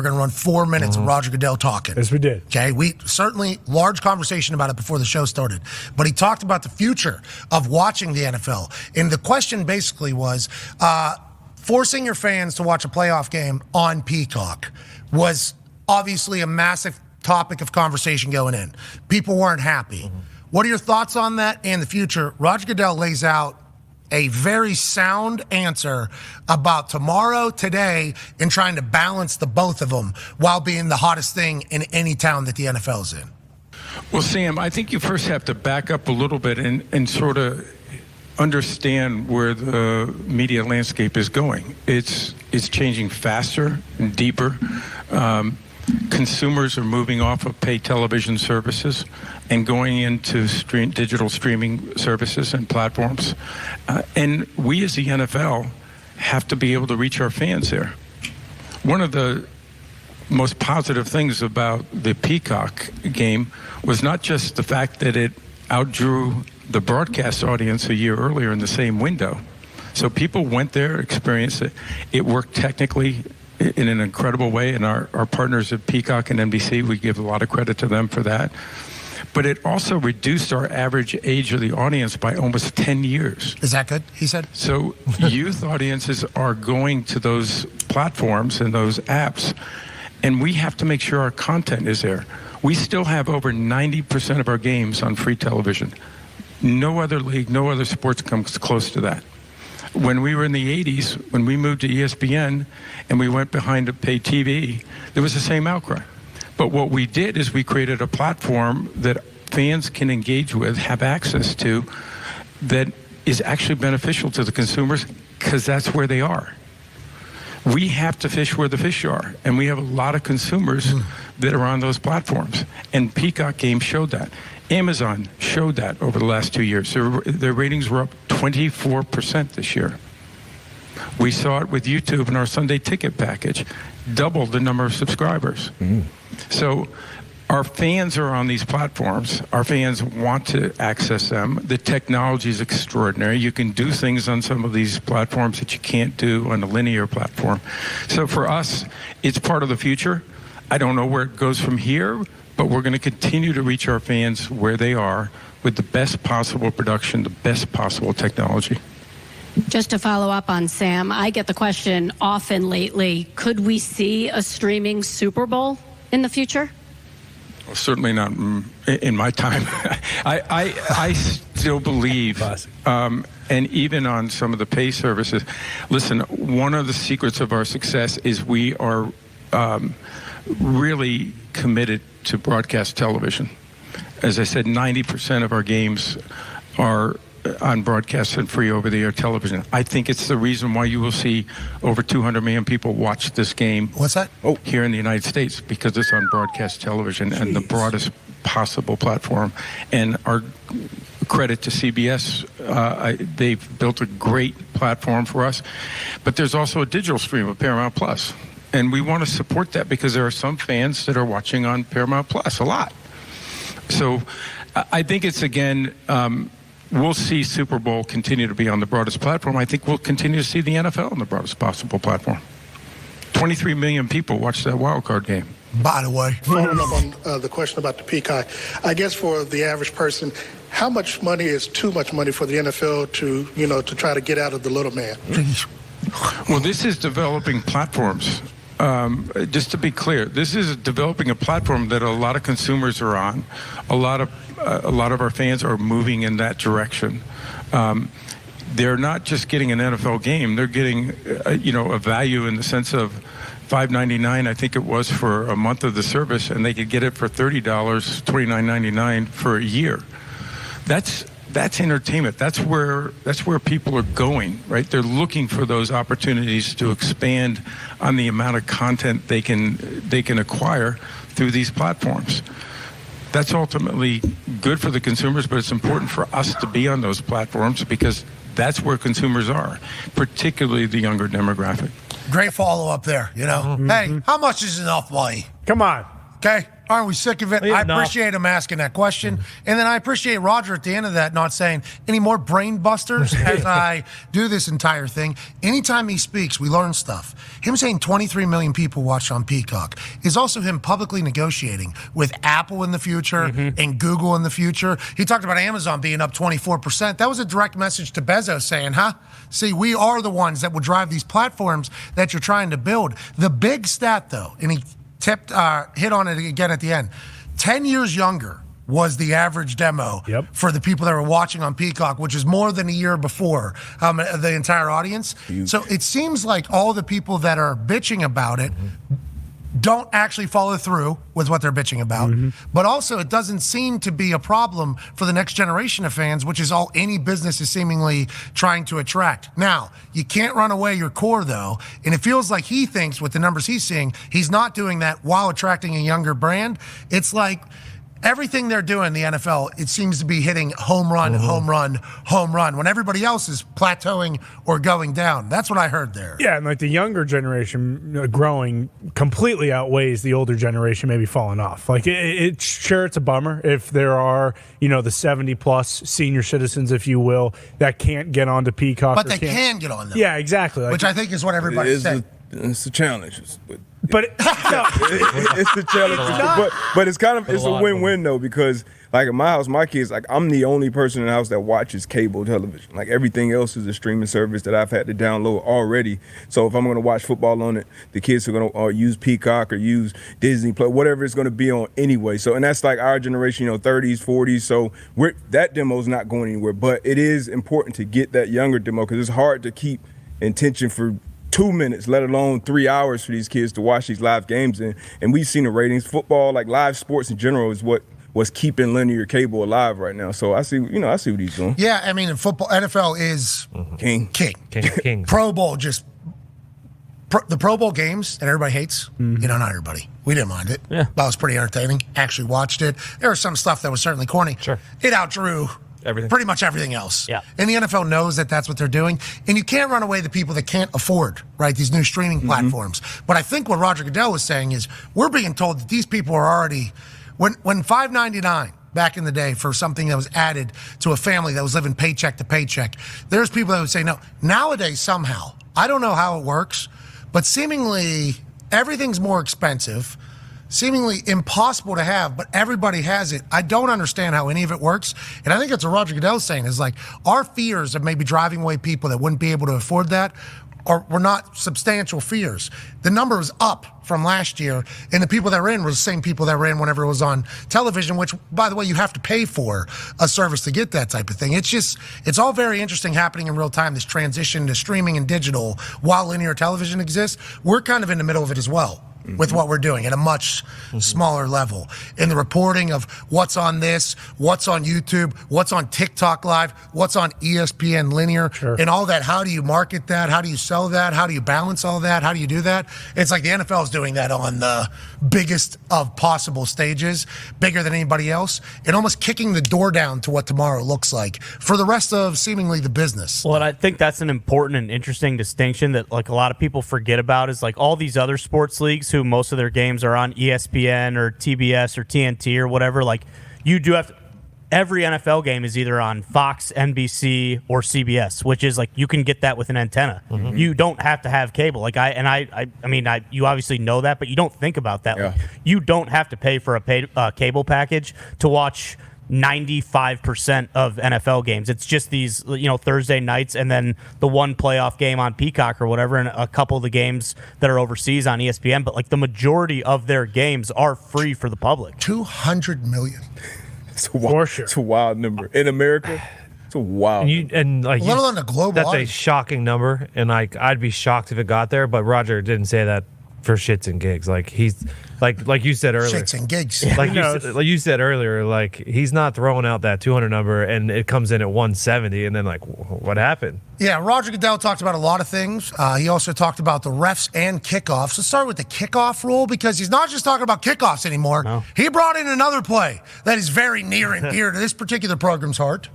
We're going to run 4 minutes of Roger Goodell talking. Yes, we did. Okay, we certainly large conversation about it before the show started, but he talked about the future of watching the NFL. And the question basically was, forcing your fans to watch a playoff game on Peacock was obviously a massive topic of conversation going in. People weren't happy. What are your thoughts on that and the future? Roger Goodell lays out a very sound answer about tomorrow, today, and trying to balance the both of them while being the hottest thing in any town that the NFL's in. Well, Sam, I think you first have to back up a little bit and sort of understand where the media landscape is going. It's changing faster and deeper. Consumers are moving off of pay television services and going into digital streaming services and platforms. And we as the NFL have to be able to reach our fans there. One of the most positive things about the Peacock game was not just the fact that it outdrew the broadcast audience a year earlier in the same window. So people went there, experienced it. It worked technically in an incredible way, and our partners at Peacock and NBC, we give a lot of credit to them for that. But it also reduced our average age of the audience by almost 10 years. Is that good, he said? So youth audiences are going to those platforms and those apps, and we have to make sure our content is there. We still have over 90% of our games on free television. No other league, no other sports comes close to that. When we were in the 80s, when we moved to ESPN and we went behind to pay TV, there was the same outcry. But what we did is we created a platform that fans can engage with, have access to, that is actually beneficial to the consumers because that's where they are. We have to fish where the fish are, and we have a lot of consumers that are on those platforms. And Peacock Games showed that. Amazon showed that over the last 2 years. Their ratings were up 24% this year. We saw it with YouTube and our Sunday Ticket package, doubled the number of subscribers. So our fans are on these platforms. Our fans want to access them. The technology is extraordinary. You can do things on some of these platforms that you can't do on a linear platform. So for us, it's part of the future. I don't know where it goes from here, but we're going to continue to reach our fans where they are with the best possible production, the best possible technology. Just to follow up on Sam, I get the question often lately, could we see a streaming Super Bowl in the future? Well, certainly not in my time. I still believe, and even on some of the pay services, listen, one of the secrets of our success is we are really committed to broadcast television. As I said, 90% of our games are on broadcast and free over-the-air television. I think it's the reason why you will see over 200 million people watch this game. What's that? Here in the United States, because it's on broadcast television and the broadest possible platform. And our credit to CBS, they've built a great platform for us. But there's also a digital stream of Paramount Plus. And we want to support that because there are some fans that are watching on Paramount Plus a lot. So I think it's, again, we'll see Super Bowl continue to be on the broadest platform. I think we'll continue to see the NFL on the broadest possible platform. 23 million people watched that wild card game. By the way, following up on the question about the Peacock, I guess for the average person, how much money is too much money for the NFL to try to get out of the little man? Well, this is developing platforms. Just to be clear, this is developing a platform that a lot of consumers are on. A lot of our fans are moving in that direction. They're not just getting an NFL game; they're getting, a value in the sense of $5.99. I think it was for a month of the service, and they could get it for $30, $29.99 for a year. That's entertainment. That's where people are going, right? They're looking for those opportunities to expand on the amount of content they can acquire through these platforms. That's ultimately good for the consumers, but it's important for us to be on those platforms because that's where consumers are, particularly the younger demographic. Great follow-up there, Hey, how much is enough money? Come on. Okay? Aren't we sick of it? Yeah, I no. appreciate him asking that question. And then I appreciate Roger at the end of that not saying any more brain busters as I do this entire thing. Anytime he speaks, we learn stuff. Him saying 23 million people watch on Peacock is also him publicly negotiating with Apple in the future and Google in the future. He talked about Amazon being up 24%. That was a direct message to Bezos saying, see, we are the ones that will drive these platforms that you're trying to build. The big stat, though, and he hit on it again at the end. 10 years younger was the average demo for the people that were watching on Peacock, which is more than a year before the entire audience. So it seems like all the people that are bitching about it don't actually follow through with what they're bitching about. But also, it doesn't seem to be a problem for the next generation of fans, which is all any business is seemingly trying to attract. Now, you can't run away your core, though, and it feels like he thinks, with the numbers he's seeing, he's not doing that while attracting a younger brand. It's like everything they're doing, the NFL, it seems to be hitting home run, home run, home run, when everybody else is plateauing or going down. That's what I heard there. Yeah, and like the younger generation growing completely outweighs the older generation maybe falling off. Like, sure, it's a bummer if there are, the 70-plus senior citizens, if you will, that can't get onto Peacock. But they can get on them. Yeah, exactly. Which I think is what everybody's saying. It's a challenge. But it's a challenge. But it's it's a win-win though, because like at my house, my kids, like I'm the only person in the house that watches cable television. Like everything else is a streaming service that I've had to download already. So if I'm going to watch football on it, the kids are going to use Peacock or use Disney Plus, whatever it's going to be on anyway. So, and that's like our generation, 30s, 40s. So that demo is not going anywhere. But it is important to get that younger demo because it's hard to keep intention for 2 minutes, let alone 3 hours for these kids to watch these live games. And we've seen the ratings. Football, like live sports in general, is what's keeping linear cable alive right now. So I see what he's doing. Yeah, I mean, in football, NFL is king. Pro Bowl the Pro Bowl games that everybody hates. Not everybody. We didn't mind it. Yeah. That was pretty entertaining. Actually watched it. There was some stuff that was certainly corny. Sure. It outdrew pretty much everything else. Yeah. And the NFL knows that that's what they're doing. And you can't run away the people that can't afford, right, these new streaming platforms. But I think what Roger Goodell was saying is we're being told that these people are already, when $5.99 back in the day for something that was added to a family that was living paycheck to paycheck, there's people that would say no. Nowadays, somehow, I don't know how it works, but seemingly everything's more expensive. Seemingly impossible to have, but everybody has it. I don't understand how any of it works. And I think that's what Roger Goodell's saying is like our fears of maybe driving away people that wouldn't be able to afford that were not substantial fears. The number was up from last year, and the people that were in were the same people that were in whenever it was on television, which, by the way, you have to pay for a service to get that type of thing. It's all very interesting happening in real time, this transition to streaming and digital while linear television exists. We're kind of in the middle of it as well. With what we're doing at a much smaller level. In the reporting of what's on this, what's on YouTube, what's on TikTok Live, what's on ESPN Linear, and all that. How do you market that? How do you sell that? How do you balance all that? How do you do that? It's like the NFL is doing that on the biggest of possible stages, bigger than anybody else, and almost kicking the door down to what tomorrow looks like for the rest of seemingly the business. Well, and I think that's an important and interesting distinction that like a lot of people forget about is like all these other sports leagues who most of their games are on ESPN or TBS or TNT or whatever. Like you do have to, every NFL game is either on Fox, NBC, or CBS, which is like you can get that with an antenna. You don't have to have cable. Like I mean, you obviously know that, but you don't think about that. Like, you don't have to pay for a paid cable package to watch 95% of NFL games. It's just these, Thursday nights and then the one playoff game on Peacock or whatever, and a couple of the games that are overseas on ESPN. But like the majority of their games are free for the public. 200 million. It's a wild number in America. It's a wild. Let alone a global. That's audience. a shocking number, and like I'd be shocked if it got there. But Roger didn't say that for shits and gigs. Like he's like you said earlier. Shits and gigs. Like you said earlier, like he's not throwing out that 200 number, and it comes in at 170, and then like what happened? Yeah, Roger Goodell talked about a lot of things. He also talked about the refs and kickoffs. Let's start with the kickoff rule because he's not just talking about kickoffs anymore. No. He brought in another play that is very near and dear to this particular program's heart.